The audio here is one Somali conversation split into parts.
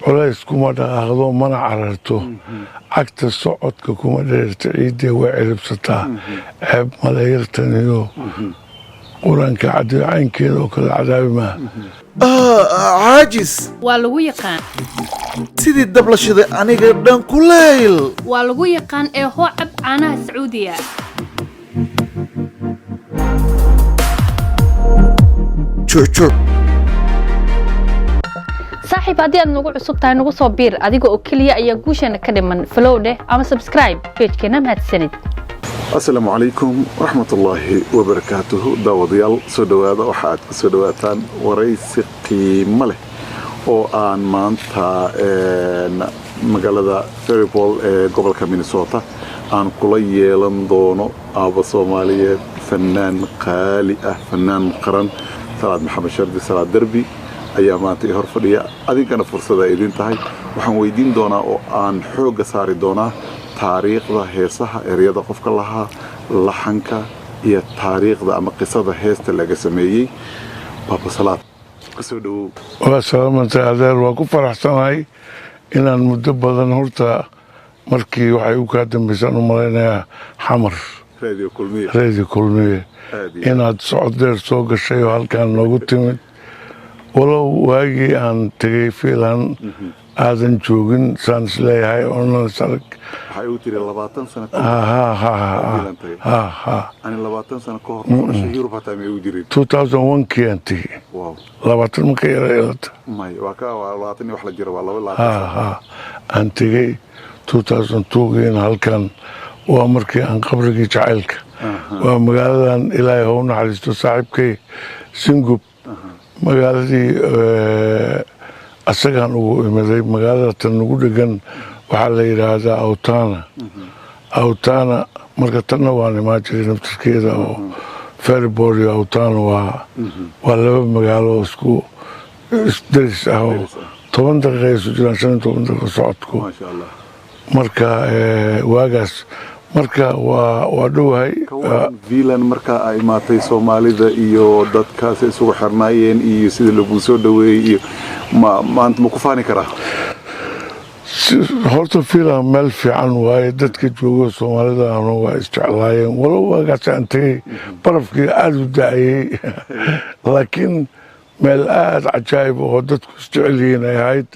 culays kuma dhaqaaqdo mana cararto cagta socodka kuma dheerta ciiddee way ciribsataa ceeb malayartan iyo qur-aanka caynkeeda oo kale cadaabi maaha caajis waa lagu yaqaan sidii dab la shiday aniga dhan kulayl waa lagu yaqaan ee hoo cab caanaha sacuudiga joog saaxiib haddii aad nagu cusub tahay nagu soo biir adiga oo keliya ayaa guusheena ka dhiman follow dheh ama subscribe page-keena mahadsanid asalaamu calaykum waraxmatullaahi wabarakaatuhu daawadayaal soo dhowaada waxa aad ku soo dhowaataan waraysi qiimo leh oo aan maanta magaalada Ferrypole ee gobolka Minnesota aan kula yeelan doono aaba Soomaaliyeed fanaan qaali ah fanaan qaran Salaad Maxamed Shardi Salaad Derbi ayaa maanta hor fadhiya adigana fursad ay idin tahay waxaan weydiin doonaa oo aan xoog saari doonaa taariikhda heesaha ereyada qofka lahaa laxanka iyo taariikhda ama qisada heesta laga sameeyay Baba Salaad soo dhaw waa salaamanta adeer waa ku faraxsanahay inaan muddo badan horta markii waxay u ka dambeysay u maleynayaa xamar radio kulmiye inaad socod dheer soo gashay oo halkaan noogu timid walow waagii aan tegay fiilan aadan joogin saan isleeyahay oonan sarag waxay u tiri 20 sano ani 20 sano ka hor nolosha Yurub hataa ma u jirin 2001 kianti wow 20 ma ka yareeyay may waa ka 20 wax la jiro waa 20 aan tegay 2002 halkan waa markii aan qabrigii jacaylka waa magaaladan ilaahay u naxariisto saaxiibkay Singub magaaladii asagaan ugu imaday magaalada tan ugu dhagan waxaa la yiraahdaa Autana marka tanna waan imaan jiray naftirkeeda oo Ferrypole iyo Autana waa laba magaalo isku isdaris ah oo 10 daqiiqo isu jiraan 15 daqiiqo socodku masha Allah marka waagaas marka waa dhowahay viilan marka ay maatay Soomaalida iyo dadkaas isugu xirnaayeen iyo sida lagu soo dhaweeyay iyo maanta ma ku faani karaa horta fiilan meel fiican waaye dadka jooga Soomaalida waa isjeclaayeen walow waagaas antay barafkii aad u daayay laakiin meel aad cajaa'ib oo dadku isjeceliin ay ahayd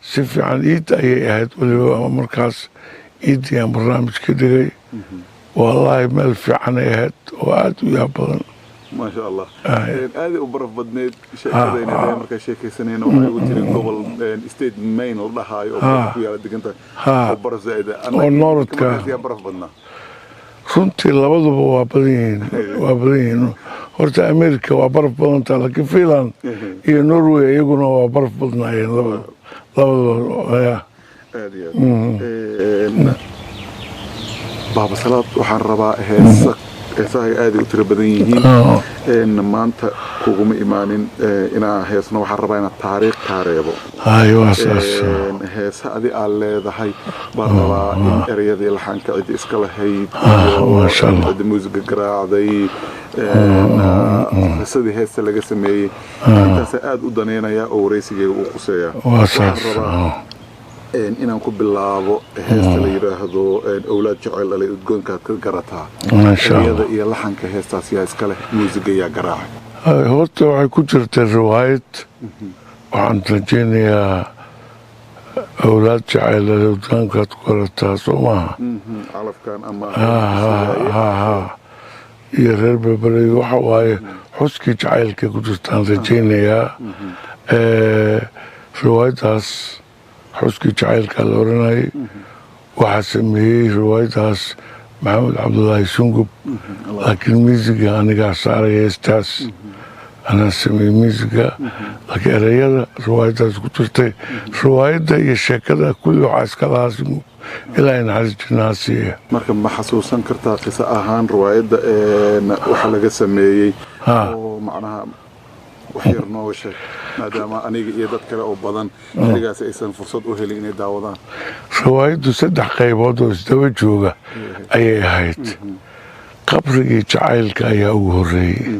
si fiican iid ayay ahayd waliba markaas iidiyaan barnaamijka dhigay wallaahi meel fiican ay ahayd oo aad u yaab badan ما شاء الله هذه أبرف بدنيت شيء كذا مركز شيء كسنين وتيجي قبل استيد مين والله هاي أبرف ويا لديك أنت أبرف زائدة أنا كمان أبرف بدنا runtii labaduba waa badan horta America waa baraf badan tahay laakiin Finland iyo Norway iyaguna waa baraf badnaayeen labaduba Baba Salaad waxaan rabaa heesaha aad u tiro badan yihiin maanta kuguma imaanin inaa heesno waxaan rabaa inaa taariikh kaareebo heesa adi aad leedahay baan rabaa in ereyadii laxanka cid iska lahayd cid muusiga garaacday heesadii heesta laga sameeyey intaas aad u daneynaya oo wareysigeyga uu quseeya waxaan rabaa inaan ku bilaabo heesta la yiraahdo awlaad jacayl dhalay udgoonkaad ka garataa ereyada iyo laxanka heestaas yaa iska leh muusiga yaa garaacay horta waxay ku jirtay riwaayad waxaan rajeynayaa awlaad jacayl dhalay udgoonkaad ku garataa soo maaha calafkan ama iyo reer berberi waxa waaye xuskii jacaylka ku jirtaan rajeynayaa riwaayadaas xuskii jacaylka la oranayay waxaa sameeyey riwaayadaas maxamed cabdullaahi Sungub laakiin miisiga anigaa saaray heestaas anaa sameeyey miisiga laakiin ereyada riwaayadaas ku jirtay riwaayadda iyo sheekada kulli waxaa iska lahaa Sungub ilaa naxariis jannaha siiya marka ma xasuusan kartaa qiso ahaan riwaayadda waxa laga sameeyey oo macnaha waxyar noo sheeg maadaama aniga iyo dad kale oo badan xiligaas aysan fursad u helin inay daawadaan riwaayaddu 3 qaybood oo isdaba jooga ayay ahayd qabrigii jacaylka ayaa ugu horeeyay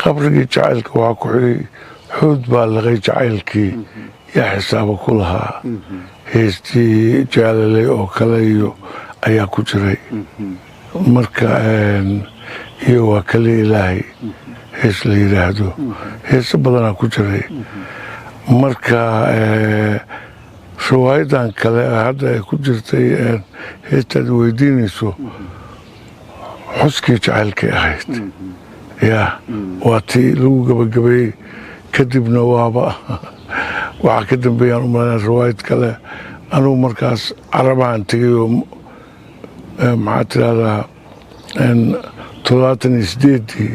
qabrigii jacaylka waa ku xidhay xuud baa laqay jacaylkii yaa xisaaba ku lahaa heestii jaalaley oo kale iyo ayaa ku jiray marka iyo waa kale ilaahay hees la yidhaahdo heese badanaa ku jiray marka riwaayadan kale hadda ay ku jirtay heestaad weydiinayso xuskii jacaylkay ahayd yaa waa tii lagu gabagabeeyey kadibna waaba waxaa ka dambeeyaan u malaynaa riwaayad kale anugu markaas carabahan tegay oo maxaa tidahdaa 78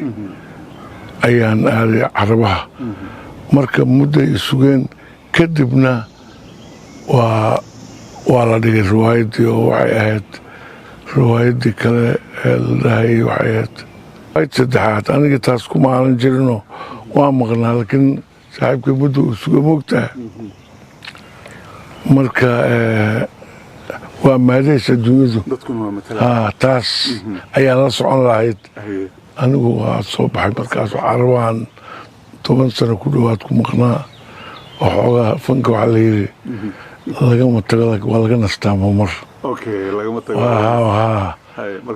ayaan aaday carabaha marka mudday isugeen kadibna waa la dhigay riwaayaddii oo waxay ahayd riwaayaddii kale ee la dhahay waxay ahayd riwaayad saddexaad aniga taas kuma aanan jirinoo waa maqnaa laakiin saaxiibkay muddo uu suga moogtaha marka waa maadaysa dunyadu taas ayaa la socon lahayd anigu waa soo baxay markaasoo carabahan 10 sano ku dhowaad ku maqnaa waxoogaa fanka waxaa la yidhi lagama tago waa laga nastaa mamar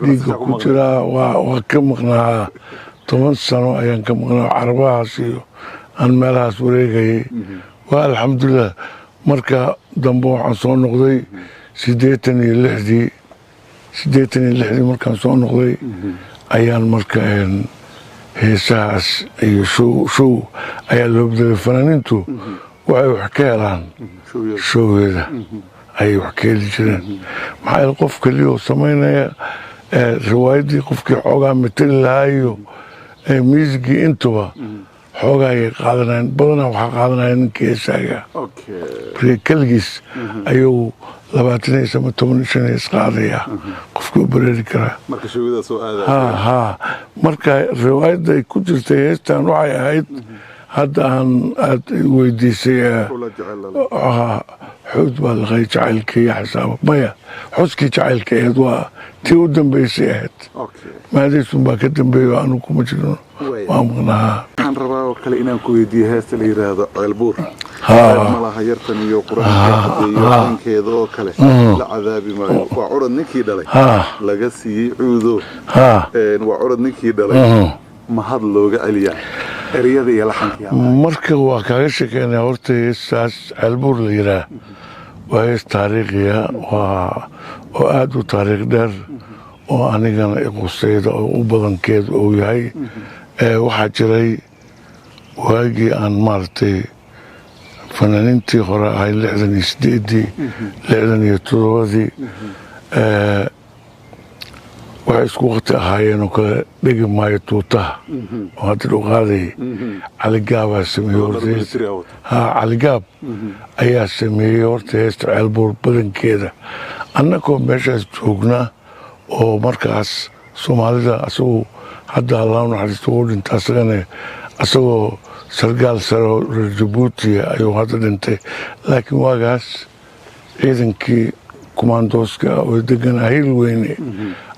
dhiigga ku jiraa waa ka maqnaa 10 sano ayaan ka maqnaa carabahaas iyo aan meelahaas wareegayay waa alxamdulilah marka dambe waxaan soo noqday 86 markaan soo noqday ayaan marka heesahaas iyo show ayaa loo bedelay fanaaniintu waxay wax ka helaan showgeeda ayay wax ka heli jireen maxaa yeele qof keliyaoo samaynaya riwaayaddii qofkii xoogaa matali lahaa iyo miisigii intuba xoogaa ayay qaadanayeen badanaa waxaa qaadanaya ninkii heesaaga marka keligiis ayuu 20 ama 15 hees qaadaya qofkii u bareeri karaa marka riwaayadda ay ku jirtay heestan waxay ahayd hadda aad weydiisay xood baa laqay jacaylka iyo xisaaba maya xuskii jacaylka ahayd waa tii u dambaysay ahayd maadaysun baa ka dambeeyo anugu kuma jirno waa maqnaa waxaan rabaa oo kale inaan ku weydiiyo heesta la yidhaahdo ceelbuur malaha yartan iyo quraanka iyo hankeeda oo kale la cadaabi maayo waa curad ninkii dhalay laga siiyey cuudo waa curad ninkii dhalay mahad looga celiyaa ereyada iyo laxanka marka waa kaaga sheekeynaa horta heestaas ceelbuur la yidhaah waa hees taariikhiya oo aad u taariikh dheer oo anigana iqusayda oo u badankeed uu yahay waxaa jiray waagii aan maaragtay fanaaniintii hore ahay 68 67 waxay isku waqti ahaayeen oo kale dhegi maayo tuutaha oo hadda u qaadayay caligaabaa sameeyey caligaab ayaa sameeyey horta heesta ceelbuur badankeeda annagoo meeshaas joognaa oo markaas soomaalida asagoo hadda allah u naxariisto u dhinta asagana asagoo sargaal sare oo reer jabuutiya ayuu hadda dhintay laakiin waagaas ciidankii kumaandooska oo deganaa hil weyne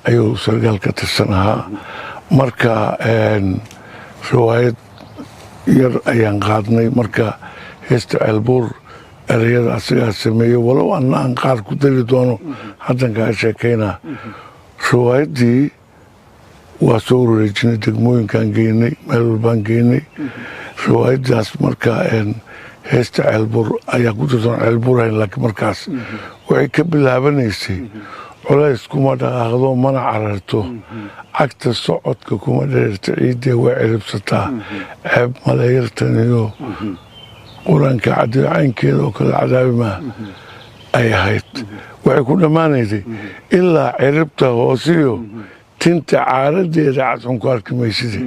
ayuu sargaal ka tirsan ahaa marka riwaayad yar ayaan qaadnay marka heesta ceelbuur ereyada asagaa sameeyey walow anna aan qaar ku dari doono haddan kaa sheekaynaa riwaayaddii waa soo wareejinay degmooyinkaan geynay meel walbaan geynay riwaayaddaas marka heesta ceelbuur ayaa ku jirtaan ceelbuurhayn laakiin markaas waxay ka bilaabanaysay culays kuma dhaqaaqdo mana cararto cagta socodka kuma dheerta ciiddee way ciribsataa ceeb maleeyartan iyo qur-aanka caynkeeda oo kale cadaabimaa ay ahayd waxay ku dhammaanaysay ilaa ciribta hoosiyo tinta caaradeeda cadxun ku arki mayside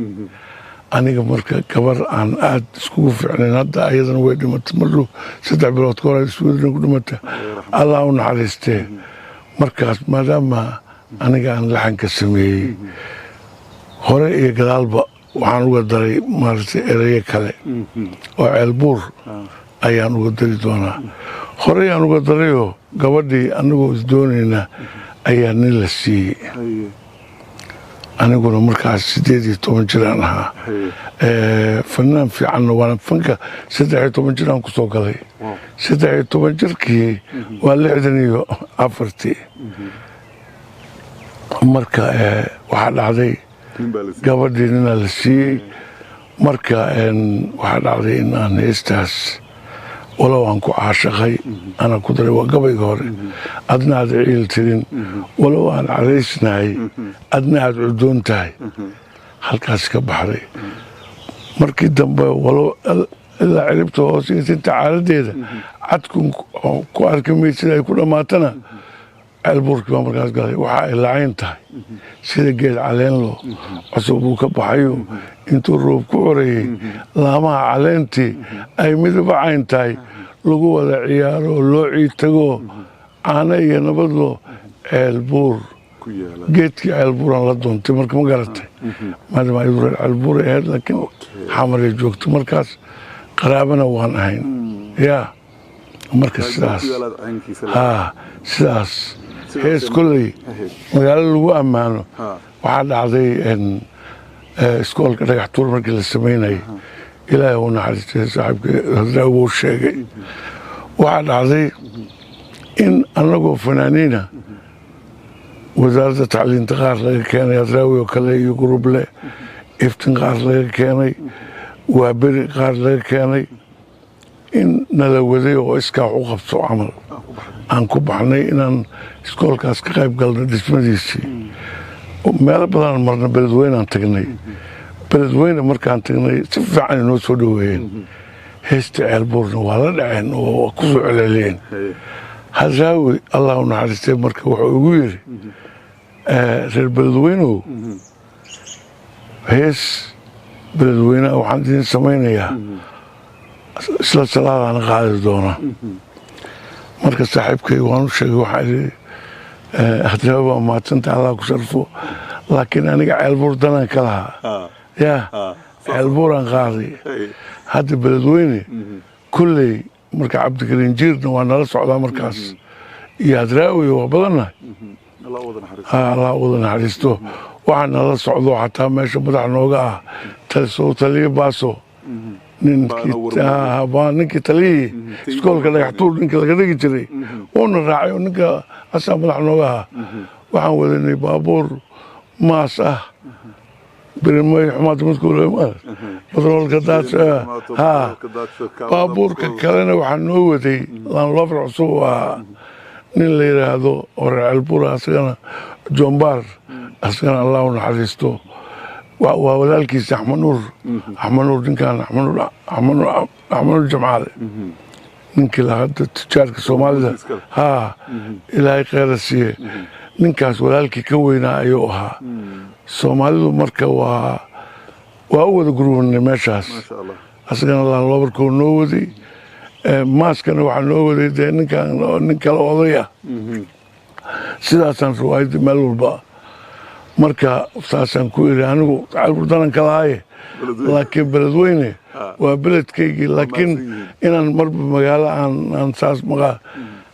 aniga marka gabar aan aad iskugu ficnayn hadda ayadana way dhimatay maruu 3 bilood ka hor iswedana ku dhimata allah u naxariistee markaas maadaama aniga aan laxanka sameeyey hore iyo gadaalba waxaan uga daray maaragtay ereye kale oo ceelbuur ayaan uga dari doonaa hore ayaan uga darayoo gabadhii annagoo isdoonaynaa ayaa nin la siiyey aniguna markaas 18 jiraan ahaa fanaan fiicanna waana fanka 13 jiraan kusoo galay 13 jirkii waa 64 marka waxaa dhacday gabadhii nina la siiyey marka waxaa dhacday in aan heestaas walow aan ku caashaqay ana ku daray waa gabayga hore adna aad ciil tirin walow aan caraysnahay adna aad cudoon tahay halkaas ka baxday markii dambe walow ilaa ciribta hoose inta caaladeeda cadkun ku arki maysid ay ku dhammaatana ceelbuurkii baa markaas galay waxa ay lacayn tahay sida geed caleenlo cusub uu ka baxayo intuu roob ku coreeyey laamaha caleentii ay midaba cayn tahay lagu wada ciyaaro loo ciitago caano iyo nabadlo ceelbuur geedkii ceelbuuraan la doontay marka ma garatay maadaama ay reer ceelbuur ay ahayd laakiin xamaray joogto markaas qaraabana waan ahayn yaa marka sidaas hees kolley magaalo lagu ammaano waxaa dhacday iskoolka dhagaxtuur markii la samaynayay ilaahay uu naxariistay saaxiibkii hadraawi uu sheegay waxaa dhacday in annagoo fanaaniina wasaaradda tacliinta qaar laga keenay hadraawi oo kale iyo guruble iftin qaar laga keenay waaberi qaar laga keenay in nala waday oo iskaa wax u qabso camal aan ku baxnay inaan iskoolkaas ka qayb galno dhismadiisii meelo badan marna beledweynaan tagnay beledweyne markaan tagnay si fiican inoo soo dhoweeyeen heesta ceelbuurna waa la dhaceen oo ku soo celceliyeen hadraawi allah u naxariistay marka wuxuu igu yidhi reer beledweynow hees beledweynaha waxaan idin samaynayaa isla salaadaana qaadi doonaa marka saaxiibkay waan u sheegay waxaa idhi hadraawi waa maadsanta allah ku sharfo laakiin aniga ceelbuur danaan ka lahaa yaa ceelbuuraan qaaday hadda beledweyne kulley marka cabdikariin jiirna waa nala socdaa markaas iyo hadraawi waa badannahay allah wada naxariisto waxaa nala socdo xataa meesha madax nooga ah taliye baaso ninkii taliyihii iskoolka dhagaxtuur ninkii laga dhigi jiray uuna raacay oo ninka asaa madax nooga ahaa waxaan wadanay baabuur maas ah birimay xumaata madkuulemaad batroolka daadsha baabuurka kalena waxaa noo waday laanloofar cusub waa nin la yidhaahdo oo reer ceelbuura asagana joombaar asagana allah u naxariisto waa walaalkiisa axmed nuur ninkaan axmed nuur jamcaale ninkii lahada tijaarka soomaalida ilaahay kheyra siiye ninkaas walaalkii ka weynaa ayuu ahaa soomaalidu marka waa u wada gurwanay meeshaas asagana laanloobarkoo noo waday maaskana waxaa noo waday dee nin kale odaya sidaasaan riwaayadda meel walba marka saasaan ku iri anigu ceelbuur danan ka lahaaye laakiin beledweyne waa beledkaygii laakiin inaan marba magaalo aan saas maqaa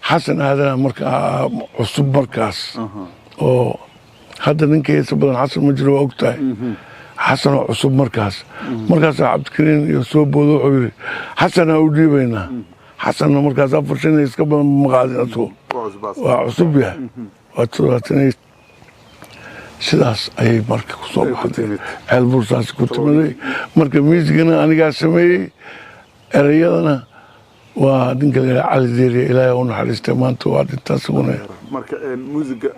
xasan aadana markaa cusub markaas oo hadda ninka heesa badan xasan ma jiro waa og tahay xasanoo cusub markaasaa cabdikariin iyo soo boodo wuxuu yidhi xasanaa u dhiibaynaa xasanna markaas 4 shan iska badan maqaadin asugu waa cusub yahay waa 70 sidaas ayay marka ku soo baxday ceelbuur saas ku timaday marka miisigana anigaa sameeyey erayadana waa ninka la cali deeriya ilaahay u naxariistay maanta waa dhintaa suguna marka muusiga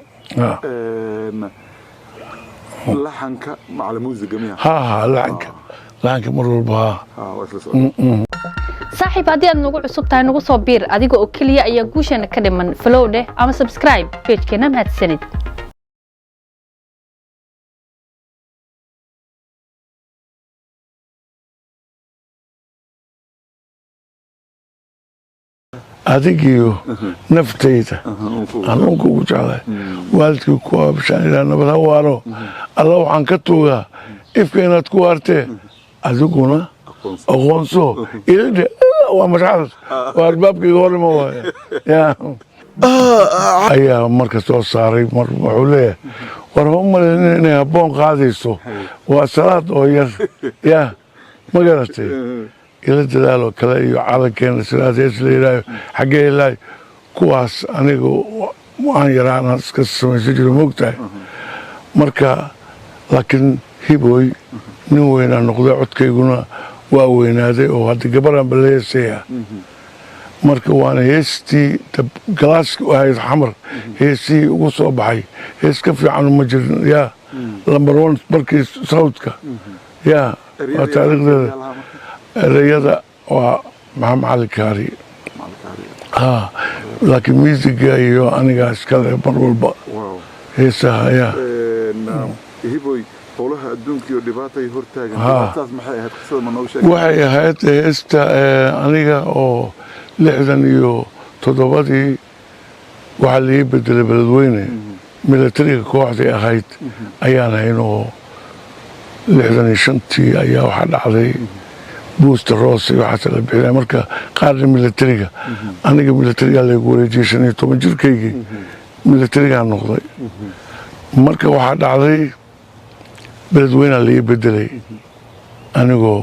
laxanka macala muusiga miya laxanka mar walba saaxiib haddii aad nagu cusub tahay nagu soo biir adiga oo keliya ayaa guusheena ka dhiman follow dheh ama subscribe page-keena mahadsanid adigiyo naftayda hanuunka ugu jeclahay waalidkii ku abshaan ilaa nabad ha waaro alla waxaan ka tuugaa ifka inaad ku waartee adiguna aqoonso ilidhe waa mashacad waa albaabkayga horima waaya ayaa marka soo saaray wuxuu leeyahay warhum malin inay habboon qaadayso waa salaad oo yar yaa ma garatay ila dadaalo kale iyo calankeena salaad hees la yidhaaho xaggee ilaahay kuwaas anigu waan yaraana iska samaysan jiro moogtahay marka laakiin hiboy nin weynaa noqday codkayguna waa weynaaday oo hadda gabaraan baleesaya marka waana heestii galaaska u ahayd xamar heesihii ugu soo baxay hees ka fiican ma jirin yaa lambar one markii sawdka yaa waa taariikhdeeda ereyada waa maxamed cali kaari laakiin miisiga iyo anigaa iskale mar walba heesaha yaa hiboy howlaha adduunka iyo dhibaatay hortaagan dhibaatadaas maxay ahayd qisada ma nooga sheeg waxay ahayd heesta aniga oo 67 waxaa lii bedelay beledweyne milatariga kooxday ahayd ayaan hayn oo 65 ayaa waxaa dhacday buusta roose waxaase la bixinay marka qaarna milatariga aniga milatarigaa laygu wareejiyey 15 jirkaygii milatarigaa noqday marka waxaa dhacday beledweynaa lii bedelay anigoo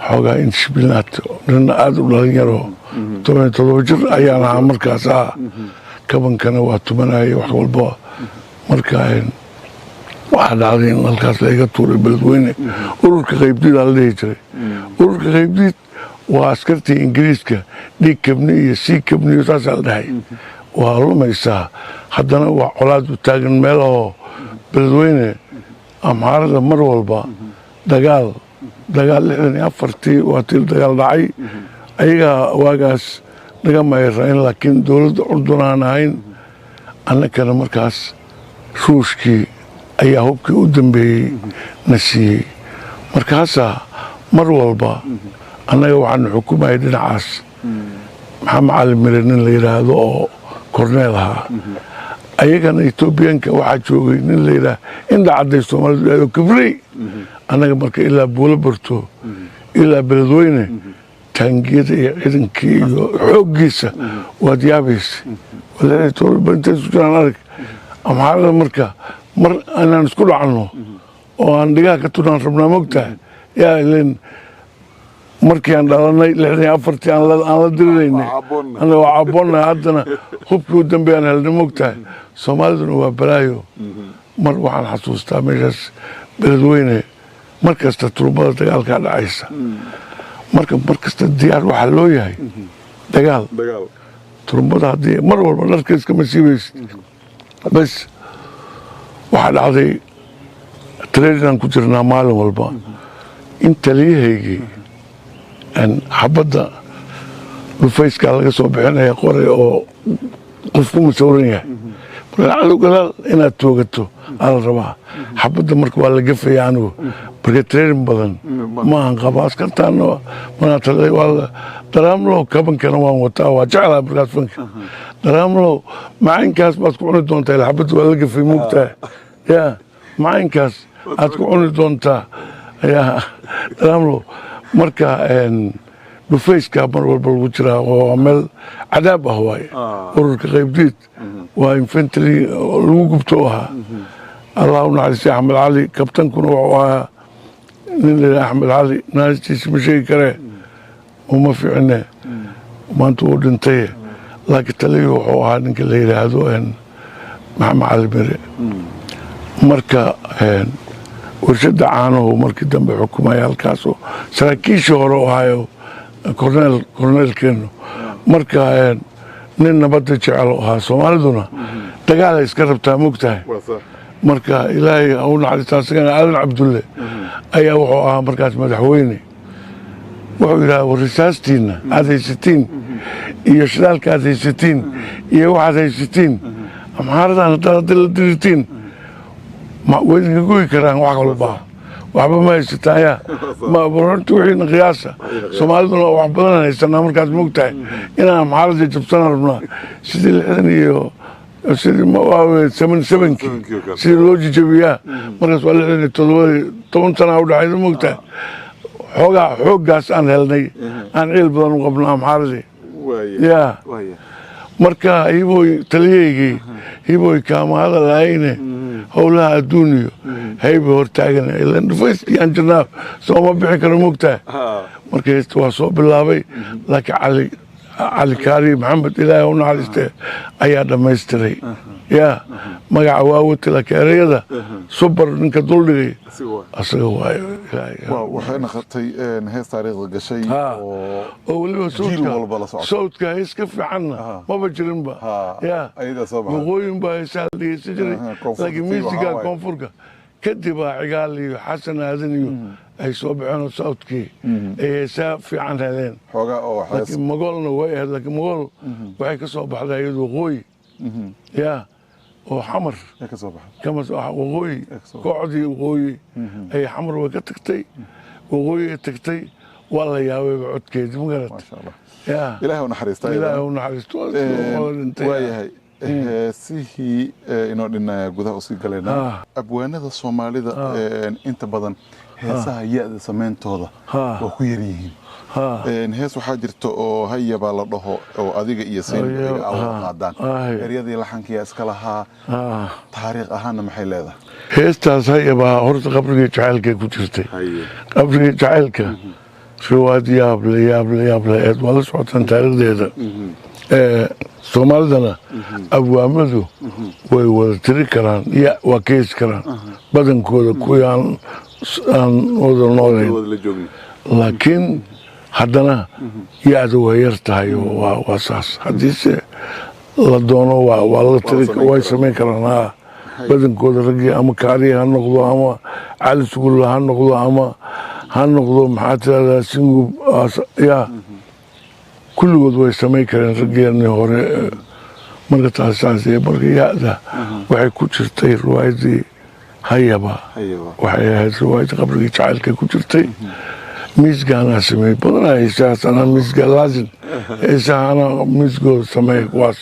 xoogaa indishibilinaad nin aada u dhalinyaro 17 jir ayaan ahaa markaas kabankana waa tumanaya wax walba marka waxaa dhacday in halkaas laiga tuuray beledweyne ururka qaybdiidaa la dhihi jiray ururka qaybdiid waa askartii ingiriiska dhiig kabni iyo sii kabni iyo saasaa la dhahay waa lumaysaa haddana waa colaad u taagan meelahoo beledweyne amxaarada mar walba dagaal 64 waa tii dagaal dhacay ayagaa waagaas naga mayrayn laakiin dowladda curdunaan ahayn annakana markaas ruushkii ayaa hubkii u dambeeyey na siiyey markaasaa mar walba annaga waxaanu xukumayay dhinacaas maxamed cali mire nin la yidhaahdo oo korneel ahaa ayagana etoobiyaanka waxaa joogay nin la yidhaah indha cadday soomaalidu yidhahdo kibrey annaga marka ilaa buulo barto ilaa beledweyne taangiyada iyo ciidankii iyo xooggiisa waad yaabaysa intay isu jiraan arag amxaarada marka mar inaan isku dhacno oo aan dhigaha ka tunaan rabnaa mogtahay yaa ilen markii aan dhalanay 64 aan la diriraynay anaga waa caboonnay haddana hubkii u dambeeyaan helnay mogtahay soomaaliduna waa balaayo mar waxaan xasuustaa meeshaas beledweyne mar kasta turbada dagaalkaa dhacaysa marka mar kasta diyaar waxaa loo yahay dagaal turbada haddii mar walba dharka iskama siibaysid bas waxaa dhacday traininaan ku jirnaa maalin walba in taliyahaygii xabadda dhufayskaa laga soo bixinaya qoray oo qofku masawran yahay marka gadaal inaad toogato aa la rabaa xabadda marka waa la gafaya anigu marka training badan maahan qaba askartaana daraamlow kabankana waan wataa waa jeclaa markaas fanka daraamlow macaynkaas baad ku cuni doontaa ila xabadda waa la gafay moogtahay yaa macaynkaas aad ku cuni doontaa yaa daraamlow marka dhufayskaa mar walba lagu jiraa oo meel cadaab ah waaye ururka qaybdiid waa infantry lagu gubto u ahaa allah u naxariistay axmed cali kabtankuna wuxuu ahaa nin la yidhaha axmed cali naaristiisa ma sheegi karee uma fiicine maanta wuu dhintaye laakiin taliyii wuxuu ahaa ninka la yidhaahdo maxamed cali mire marka warshadda caanuhu markii dambe xukumaya halkaasoo saraakiishii hore u ahayo korneelkeennu marka nin nabadda jecel u ahaa soomaaliduna dagaalay iska rabtaa mogtahay marka ilaahay ha u naxariista asagana aadan cabdulle ayaa wuxuu ahaa markaas madaxweyne wuxuu yidhaha war risaastiinna aad haysatiin iyo shidaalka aad haysatiin iyo waxaad haysatiin amxaaradan haddaad haddi la diritiin waydinka goyi karaan wax walba waxba ma haysataan yaa horta wixiina qiyaasa soomaaliduna wax badan haysanaa markaas mogtahay inaan amxaaradii jabsana rabnaa sidii 60 iyo sidii sidii loo jijabiyaa markaas waa 67 sana u dhaxaysa mogtahay xooggaas aan helnay aan ciil badan u qabno amxaaradii yaa marka hiboy taliyaygii hiboy kaama hadal ahayne howlaha adduuniyo hayba hortaagan ilan dhufayskii aan jirnaa sooma bixi karo moogtahay marka heesta waa soo bilaabay laakiin cali kaari maxamed ilaahay u naxariistee ayaa dhammaystiray yaa magaca waa wati laakiin ereyada subar ninka duldhigay asaga waayo waxay noqotay hees taariikhda gashay oo weliba sawdka hees ka fiicanna maba jirinba yaa waqooyin baa heesaa la dhegeysan jiray laakiin miisiga koonfurka kadib baa cigaal iyo xasan aadan iyo ay soo baxeen oo sawdkii ay heesaa fiican heleen laakiin magolna way ahayd laakiin magol waxay ka soo baxday iyadu waqooyi yaa oo xamar waqooyi kooxdii waqooyi ay xamar way ka tagtay waqooyi ay tagtay waa la yaabayba codkeedii ma garat ilaahay u naxariisto waayahay heesihii inoo dhinaya gudaha usii galaynaa abwaanada soomaalida inta badan heesaha ya-da samayntooda waa ku yar yihiin hees waxaa jirta oo haya baa la dhaho oo adiga iyo sayniga qaadaan eryadii laxankiyaa iska lahaa taariikh ahaanna maxay leedahay heestaas haya baa horta qabrigii jacaylkay ku jirtay qabrigii jacaylka riwaad yaable eed waa la socotaan taariikhdeeda soomaalidana abwaamadu way wada tiri karaan waa keesi karaan badankooda kuwii aan wada noolayn laakiin haddana ya-da way yar tahay waa saas haddiise la doono waa la tiri way samayn karaan badankooda raggii ama kaariya ha noqdo ama cali sugulla ha noqdo ama ha noqdo maxaa tirahdaa singub yaa kulligood way samayn kareen raggeennii hore marka taasaas marka ya-da waxay ku jirtay riwaayadii hayaba waxay ahayd riwaayadii qabrigii jacaylka ku jirtay miisgaanaa sameeyey badanaa heesahaas anaa miisga laasin heesaha anaa miisgooda sameeya kuwaas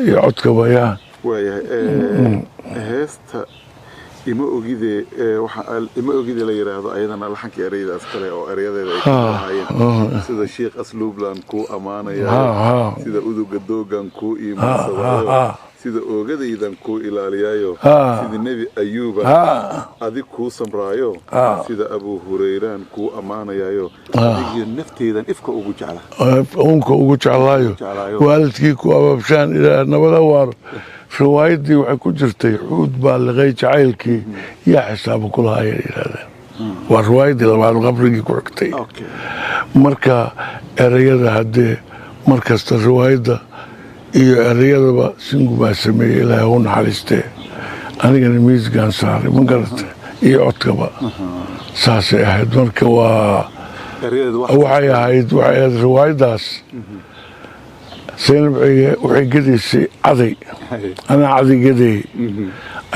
iyo codkaba yaa heesta ima ogide la yiraahdo ayadana laxankii ereyadaas kale oo ereyadeeda ay ka lahaayeen sida sheekh asluublan kuu ammaanaya sida uduga doogan kuu iimansadayo sida oogadaydan kuu ilaaliyaayo sida nebi ayuuba adig kuu samraayo sida abu hurayraan kuu ammaanayayo adigiyo nafteydan ifka ugu jeclaayo waalidkii ku abaabshaan ilaa nabada waaro riwaayadii waxay ku jirtay xuud baa liqay jacaylkii yaa xisaaba ku lahaa ayay yidhaahdeen waa riwaayadii labaad qabrigii ku xigtay marka ereyada haddee mar kasta riwaayadda iyo ereyadaba singu baa sameeyey ilaahay u naxariistee anigana miisgaan saaray ma garata iyo codkaba saasay ahayd marka waxay ahayd riwaayaddaas zaynab waxay gadaysay caday anaa caday gadayay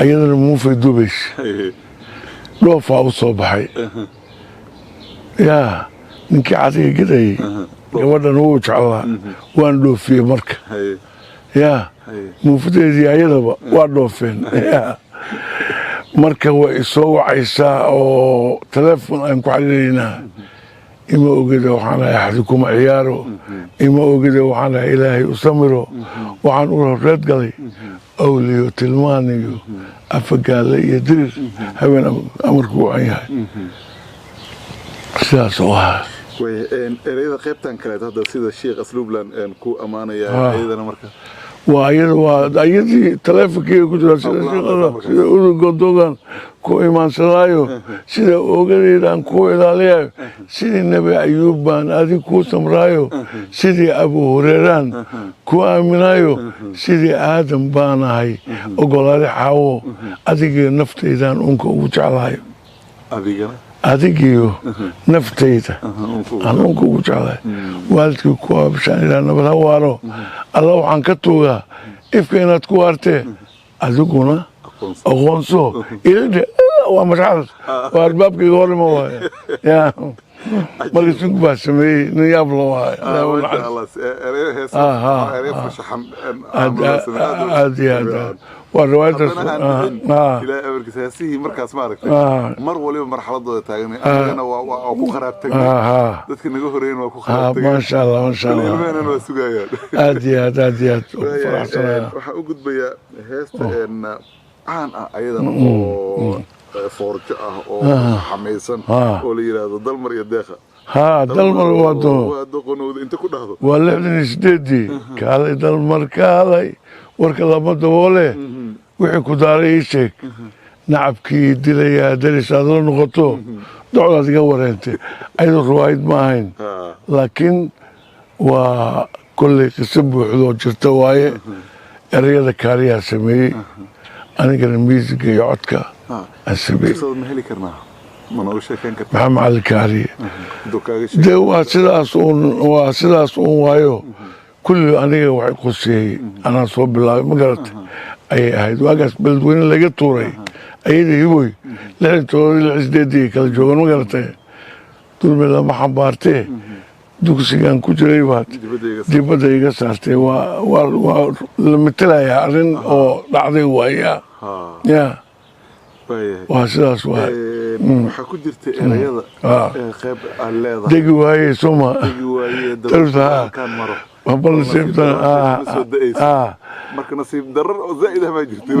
ayadana muufay dubaysay dhoofaa u soo baxay yaa ninkii cadayga gadayay gabadhan wuu jeclaa waan dhoofiyey marka yaa muufadeedii ayadaba waa dhoofeen marka way isoo wacaysaa oo teleefon aan ku xariiraynaa ima ogida waxaan ahay axdi kuma ciyaaro ima ogida waxaan ahay ilaahay u samiro waxaan u horreed galay awliyo tilmaaniyo afagaale iyo dirir haween amarku wacan yahay sidaas oo ahaa ereyada qaybtan kaleed hadda sida sheekh asluublan ku ammaanaya ayadana marka ayadii taleefonkeyga ku jira sida udugodoogan ku imaansadaayo sida oogadeydaan kuu ilaaliyayo sidii nebi ayuub baan adig kuu samraayo sidii abu hureeraan ku aaminaayo sidii aadam baan ahay ogolaade xaawo adigiyo naftaydaan unka ugu jeclaayo adigiyo naftayda aan unka ugu jeclahay waalidkii ku aabshaan ilaa nabad ha waaro alla waxaan ka tuugaa ifka inaad ku waartee adiguna aqoonso ilade waa mashaxdas waa arbaabkayga horima waaya yaa marka sinku baa sameeyey nin yaab la waayo aad iyo aad waa riwaayadaas ilaa amarkiisaasihii markaas maaragtay mar waliba marxaladooda taagan anagana waa ku kharaabtay dadka naga horeeyeen waa ku kharaabtay maasha allah ilmeenana waa sugayaan aad iyo aad faraxsanaya waxaan u gudbayaa heesta caan ah ayadana oo foorjo ah oo xamaysan oo la yiraahdo dalmar iyo deeqa ها دلمر وادو doqonowda inta ku dhahdo ولحدن سديدي كالي دلمر كالي ورك لما دوله وحي كداري شيك نعبكي دليا درس هذا نقطه دعوة تقور انت ايضا روايد معين لكن وكل قسم بحضور جرتواي الرياضة كاريا سمي انا كان ميزك يعطك السمي صوت مهلي كرناها منوشة كان كتب محمد علي كاري دوكاغي ده واسداس اون وايو كل aniga waxay qosiyay ana soo bilaabay magarat ay ahayd waagaas beledweyne laga tuuray ayada hiboy lixdoodii xisdeedii kala joogan magaratay dulme lama xambaartee dugsigan ku jiray baad dibadda iga saartay waa la matalaya arrin oo dhacday waaya ya waa sidaas waay waxaa ku jirta erayada qayb aan leedahay degi waaye soma degi waaye dalkan maro marka nasiib darar oo zaa'id ah ma jirto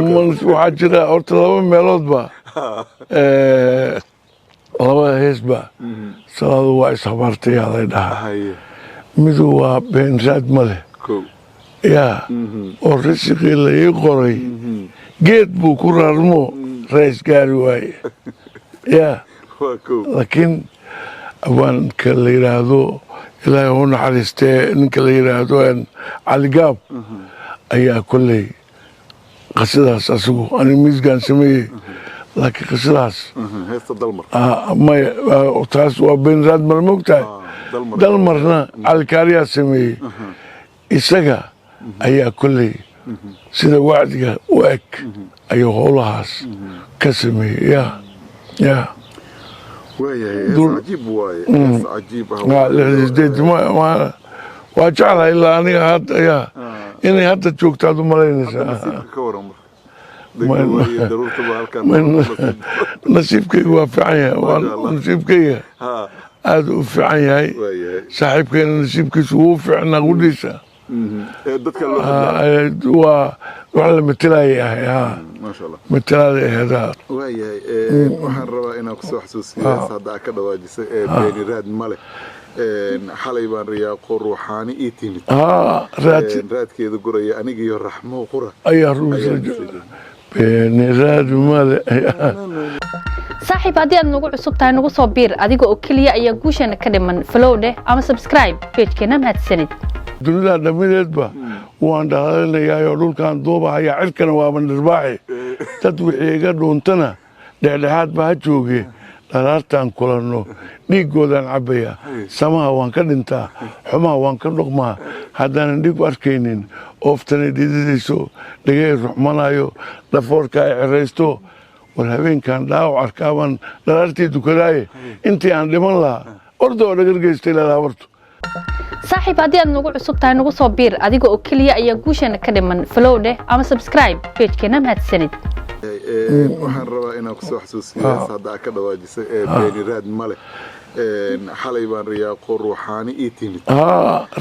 waxaa jira horta laba meeloodba laba heesba salaadu waa ishabaartay aday dhahaa midu waa beenraad ma leh yaa oo risiqii la ii qoray geed buu ku raarmo rays gaari waaye yaa laakiin abwaanka la yidhaahdo ilaahay u naxariistee ninka la yidhaahdo cali gaab ayaa kolley qasidaas asigu ani miisgaan sameeyey laakiin qasidaas heesta dalmar maya taas waa beenraad mar moogtahay dalmarna cali kaariyaa sameeyey isaga ayaa kolley sida wacdiga u eg ayuu howlahaas ka sameeyey ya عجيب واي عجيب waa jeclahay ilaa aniga hadda yaa inay hadda joogtaad u malaynaysaa nasiibkayga waa fiican yahay nasiibkayga aad u fiican yahay saaxiibkayna nasiibkiisa wuu fiicnaa gudhiisa waa wax la matelaya ahay matelaada aheedaa waxaan rabaa inaan kusoo xasuusiyo hadda ka dhawaajisay beeniraad male xalay baan riyaaqo ruuxaani ii timid raadkeeda guraya aniga iyo raxmo qura ayaa beeniraad male saaxiib haddii aad nagu cusub tahay nagu soo biir adiga oo keliya ayaa guusheena ka dhiman follow dheh ama subscribe page-keena mahadsanid dunida dhamideedba waan dhaqaalinayaa dhulkan duubahaya cirkana waa bandhirbaaxi dad wixii iga dhuuntana dhexdhexaad ba ha jooge dhalaartaan kulanno dhiiggoodaan cabbaya samaha waan ka dhintaa xumaha waan ka dhoqmaa haddaanan dhiig u arkaynin ooftana dhididayso dhagay ruxmanayo dhafoorka ay ciraysto war habeenkan dhaawac arkaaban dhalaartii dukadaaye intii aan dhiman lahaa orda oo dhagargeystay leedaha wartu saaxiib haddii aad nagu cusub tahay nagu soo biir adiga oo keliya ayaa guusheena ka dhiman follow dheh ama subscribe page-keena mahadsanid waxaan rabaa inaan kusoo xasuusiyo hadda ka dhawaajisay beeniraad male xalay baan riyaaqo ruuxaani ii timid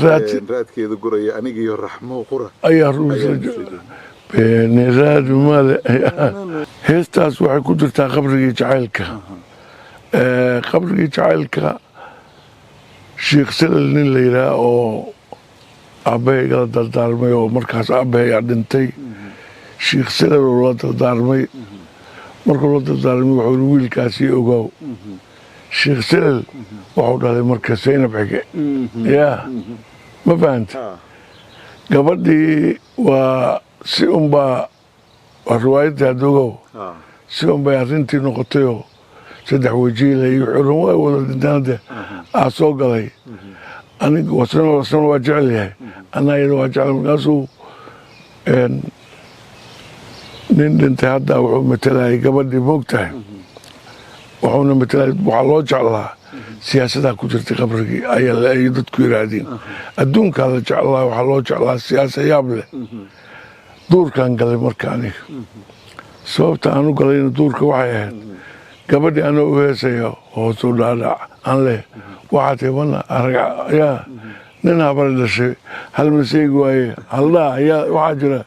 raadkeeda guraya aniga iyo raxmo qura ayaa beeniraad male heestaas waxay ku jirtaa qabrigii jacaylka qabrigii jacaylka sheekh salal nin la yidhaah oo aabbahaygala dardaarmay oo markaas aabbahayaa dhintay sheekh salal oo la dardaarmay markuu la dardaarmay wuxuu wiilkaasii ogaaw sheekh salal wuxuu dhalay marka saynab xige yaa ma fahanta gabadhii waa si unbaa riwaayadii hadda ogow si unbay arrintii noqotayoo saddex wajiila iyo xuran waa wada dhintaanade aa soo galay aniga wasna waa jecel yahay anaa iyada waa jecel markaasuu nin dhintay hadda wuxuu matalayay gabadhii moogtahay wuxuuna matalay waxaa loo jeclaa siyaasadaa ku jirtay qabrigii ay dadku yidhaahdeen adduunkaa la jeclaa waxaa loo jeclaa siyaasa yaab leh duurkaan galay marka aniga sababta aan u galayna duurka waxay ahayd gabadhii anoo u heesaya hoosuu dhaadhac aan leh waxaa tibana yaa nin habari dhashay hal maseegi waaye haldhaa ayaa waxaa jira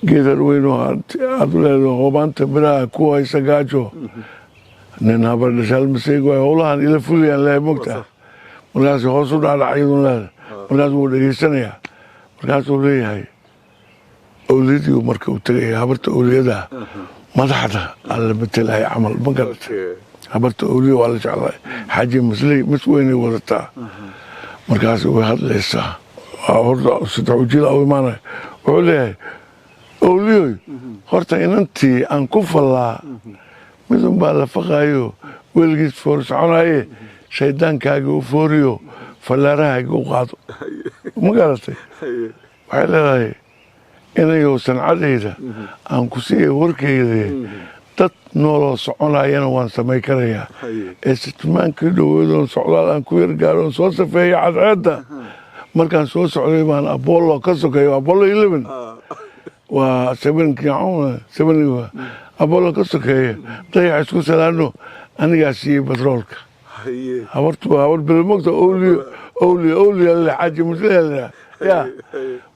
geedar weyn oo aad leedahay hobaanta biraha ku haysa gaajo nin habar dhashaal maseeg waay howlahan ila fuliyaan lehay mogtaa markaas hoos u dhaadhacyadun leedahay markaas wuu dhegaysanayaa markaasuu leeyahay awliyadii marka uu tegaya habarta awliyada madaxda alla matelahay camal ma garata habarta awliya waa la jeclahay xaaji masley mas weynay wadataa markaas way hadlaysaa horta saddex ujiil u imaanaya wuxuu leeyahay awliyoy horta inantii aan ku fallaa midun baa la faqaayo weligiis foor soconaye shaydaankaaga u fooriyo fallaarahaaga u qaado ma garatay waxay leedahay inayow sancadayda aan ku siiya warkeyda dad nooloo soconayana waan samay karayaa ee sitmaankii dhowaadoon socdaal aan ku yargaaroon soo safeeya cadceedda markaan soo socday baan apollo ka sokeeyo apollo 11 waa 7 apollo ka sokeeya dayax isku salaano anigaa siiyey batroolka habartu waa habar bilmogta awliya le xaaji musliya ya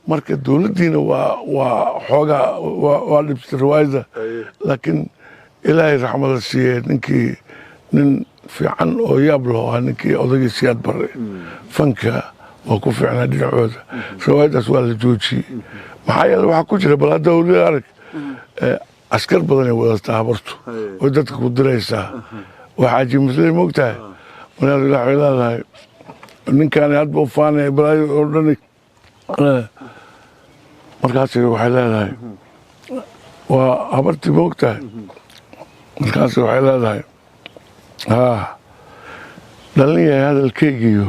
marka dowladdiina waa xoogaa waa dhibsatay riwaayadda laakiin ilaahay raxmada siiyey ninkii nin fiican oo yaab loo ahaa ninkii odagii siyaad bare fanka waa ku fiicnaa dhinacooda riwaayaddaas waa la joojiyey maxaa yeele waxaa ku jira bal hadda awliya arag askar badanay wadataa habartu oo dadka ku diraysaa waa xaaji muslim mogtahay markaas waxay leedahay ninkaani hadba u faanaya balaayo oo dhani markaas waxay leedahay waa habartii mogtahay markaas waxay leedahay dhalin yahay hadalkaygiiyo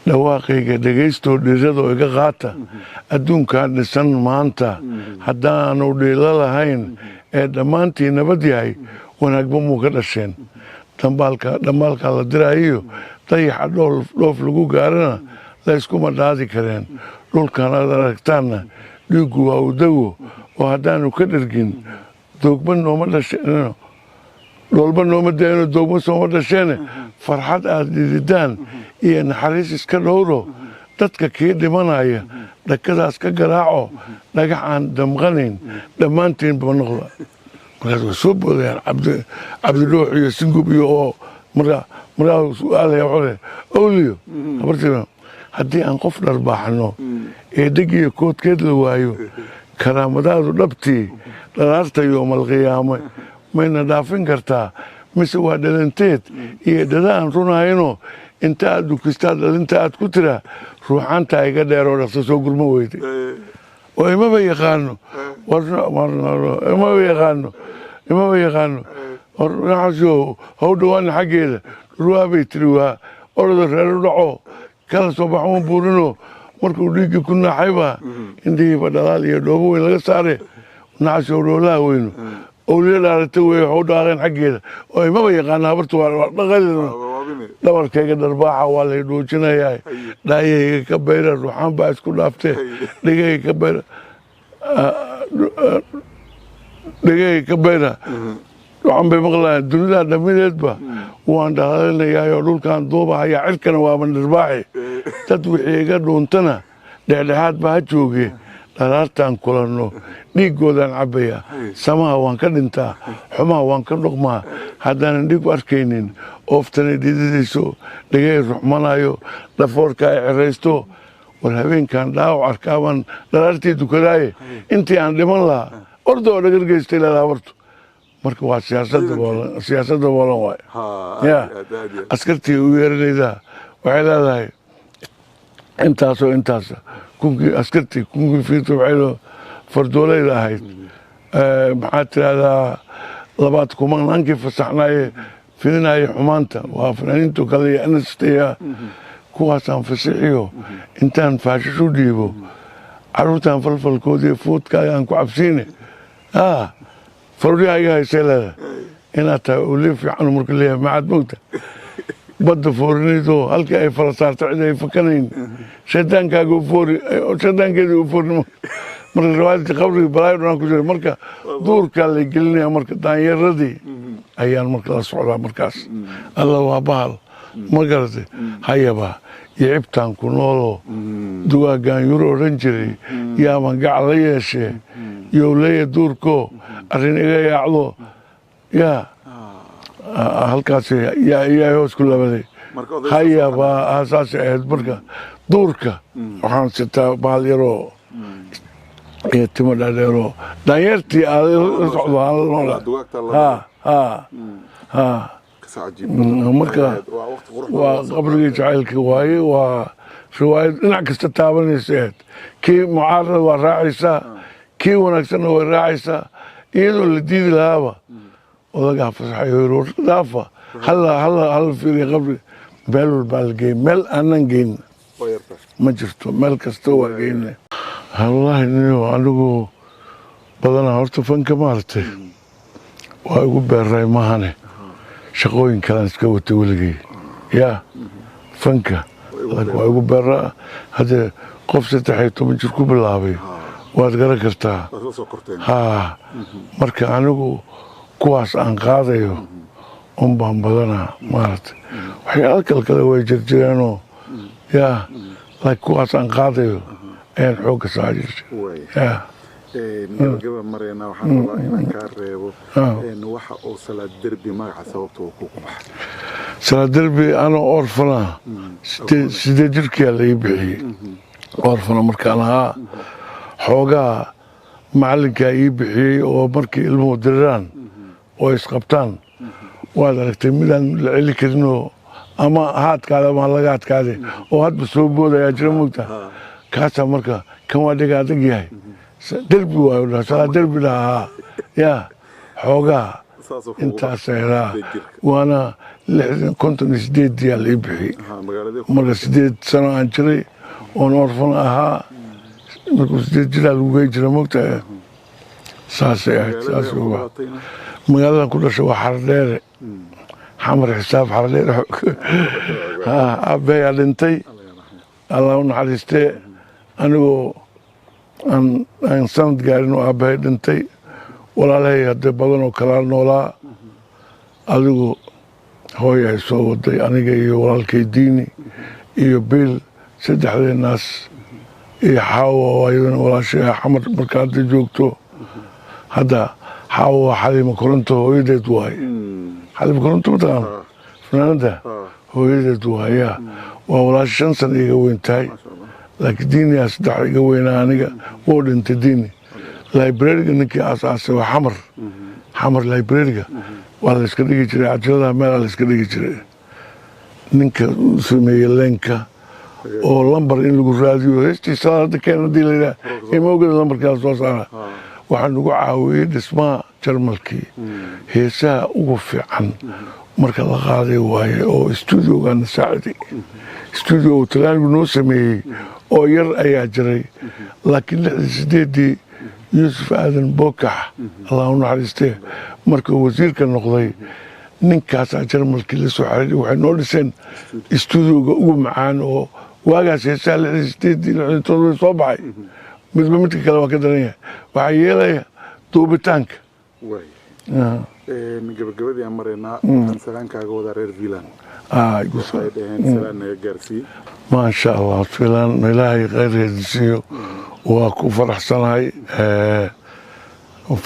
dhawaaqayga dhagaystoo dhiiradoo iga qaata adduunkaan dhisan maanta haddaanu dhiilo lahayn ee dhammaantii nabad yahay wanaagba muu ka dhasheen dhambaalkaa la diraayiyo dayaxa dhoof lagu gaarana layskuma dhaadi kareen dhulkan aad aragtaanna dhiiggu waa udago oo haddaanu ka dhergin doogma nooma dhasheen dhoolba nooma daayano doogma sooma dhasheene farxad aad dhididaan iyo naxariis iska dhowro dadka kii dhimanaya dhakadaas ka garaaco dhagax aan damqanayn dhammaantiinba noqda markaas way soo boodayaan cabdidhoox iyo singub iyo oo markaa su-aalaya wuxuu awliyo habartiina haddii aan qof dharbaaxno ee degiyo koodkeed la waayo karaamadaadu dhabtii dhalaarta yoomalqiyaame mayna dhaafin kartaa mise waa dhalanteed iyo dhada aan runayno inta aad dukistaa dhalinta aad ku tiraa ruuxaantaa iga dheeroo dhaqso soo gurma weyday oo imaba yaqaano naxasyo haw dhawaana xaggeeda ruwaabay tiri waa orada reero dhaco kala soo baxma buurino markuu dhiiggii ku naaxayba indhihiiba dhalaal iyo dhoobo weyn laga saare naxasyo dhoolaha weyno awliya dhaarata wey haw dhaaqeen xaggeeda oo imaba yaqaano habarta waa dhaqadeedna dhabarkayga dharbaaxa waa lay dhuujinayaa dhaayahayga ka bayra ruuxaan baa isku dhaaftee dhegahayga ka bayra waxaan bay maqlayaan dunidaa dhamideedba waan dhaqaalinayaayoo dhulkaan duubahayaa cirkana waaban dharbaaxi dad wixii iga dhuuntana dhexdhexaad ba ha jooge dhalaartaan kulanno dhiiggoodaan cabbayaa samaha waan ka dhintaa xumaha waan ka dhuqmaa haddaanan dhiig u arkaynin ooftana dhididayso dhagay ruxmanayo dhafoorka ay xeraysto war habeenkan dhaawac arkaaban dhalaartii dukadaaye intii aan dhiman lahaa orda oo dhagargeystay leedaha habartu marka waa siyaasad daboolan waay ya askartii u yeeranaydaa waxay leedahay intaasoo intaasa askartii kunkii fiirta waxay fardoolayda ahayd maxaad tirahdaa labaad kumanankii fasaxnaaye fidinaaye xumaanta waa fanaaniintu kale iyo anastaya kuwaasaan fasixiyo intaan faashish u dhiibo caruurtaan falfalkoodii fuudkaaga aan ku cabsiine fardiha iga haysay leedahay inaad tahay uliya fiican marka leeyahay maxaad mogta badda foorinaydoo halkii ay fala saarta cid ay fakanayn shaydaankaaga shaydaankeedii u foornimo marka riwaayadii qabrigii balaayo dhanaan ku jira marka duurkaa lay gelinaya marka daanyaradii ayaan marka la socdaa markaas alla waa bahal ma garatay hayaba iyo cibtaan ku nooloo duwaagaan yuro odhan jiray yaaban gacal la yeeshee يولي دوركو أرين يعلو يا halkaas yaa hoos ku labaday haya baa aasaasi ahayd marka duurka waxaan sitaa baal yaroo iyo timo dhaadheeroo daanyartii aad la socdo marka waa qabrigii jacaylka waaye waa riwaayad dhinac kasta taabanaysa ahayd kii mucaarada waa raacaysaa kii wanaagsanna way raacaysaa iyadoo la diidi lahaaba odagaa fasaxay hor daafa hal fiiri qabri meel walbaa la geeyey meel aanan geyn ma jirto meel kasta waa geyne wallaahi anigu badanaa horta fanka maaragtay waa igu beeray mahane shaqooyin kalaan iska watay weligay yaa fanka waa igu beeraa haddee qof 13 jir ku bilaabay waad garan kartaa marka anigu kuwaas aan qaadayo un baan badanaa maaragtay waxyaalo kale way jirjireenoo yaa laakiin kuwaas aan qaadayo ayaan xoogga saa jirtay gabagaba marayna waxaan rabaa inaan kaa reebo waxa uu Salaad Derbi magaca sababta uu ku baxay Salaad Derbi anoo orfana sidee jirkii la ii bixiyey orfana markaan ahaa xoogaa macalinka ii bixiyey oo markii ilmuhu diraan oo isqabtaan waad aragtay midaan la celi karinoo ama haadkaada ama laga adkaade oo hadba soo boodayaa jira moogta kaasaa marka kan waa dhiga adag yahay derbi waayo dhaa Salaad Derbi dhahaa yaa xoogaa intaas ayaa waana 58 yaa la ii bixiyey marka 8 sano aan jiray oon orfan ahaa markuu 8 jiraa lagu gey jira moogta saasay ahayd saas uga magaaladan ku dhashay waa Xardheere xamar xisaab Xardheere aabbayaa dhintay allah u naxariistee anigoo aan sanad gaarin oo aabbahay dhintay walaalahay haddee badan oo kalaa noolaa adigu hooy ay soo waday aniga iyo walaalkay diini iyo biil saddexdeenaas iyo xaawo oo ayadana walaashay xamar marka hadda joogto hadda xaawo xaliima koronto hooyadeed waaye xaliima koronto mataqaan fanaanada hooyadeed waayaa waa walaasha 5 sano iga weyn tahay laakiin diiniyaa 3 iga weynaa aniga wuu dhintay diini librariga ninkii aasaasay waa xamar librariga waa la iska dhigi jiray cajaladaha meel la iska dhigi jiray ninka sameeyey leenka oo lambar in lagu raadiyo heestiisa hadda keen hadii la yidhaha imowgada lambarkaa soo saara waxaa nagu caawiyey dhismaha jarmalkii heesaha ugu fiican marka la qaaday waaye oo stuudiogaana saaciday stuudio uu talaanigu noo sameeyey oo yar ayaa jiray laakiin 68 yuusuf aadan bookax allah u naxariistee markuu wasiirka noqday ninkaasaa jarmalkii la soo xariiray waxay noo dhiseen stuudioga ugu macaan oo waagaas heesaha 68 soo baxay midba midka kale waa ka daran yahay waxaa yeelaya duubitaanka gabagabadii aan maraynaa waxaan salaankaaga wadaa reer Vilan waxay dhaheen salaan naga gaarsii maasha allah Vilan ilaahay khayrkiisa waa ku faraxsanahay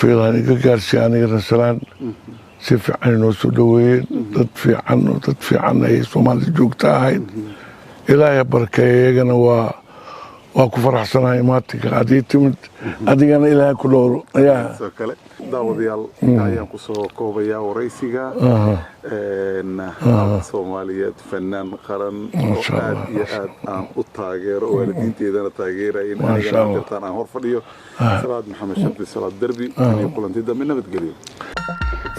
Vilan iga gaarsii anigana salaan si fiican inoo soo dhaweeyeen dad fiican ay Soomaali joogta ahayd ilaahay barkeeyo iyagana waa ku faraxsanahay maatinka haddii timid adigana ilaahay ku dhowro soo kale daawadayaal ayaan ku soo koobayaa waraysiga Soomaaliyeed fanaan qaran oo aad iyo aad aan u taageero waalidiinteedana taageerayn anigana dartaan aan hor fadhiyo Salaad Maxamed Shardi Salaad Derbi iyo kulantii dambe nabadgelyo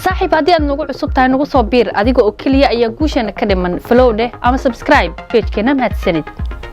saaxiib haddii aad nagu cusub tahay nagu soo biir adiga oo keliya ayaa guusheena ka dhiman follow dheh ama subscribe page-keena mahadsanid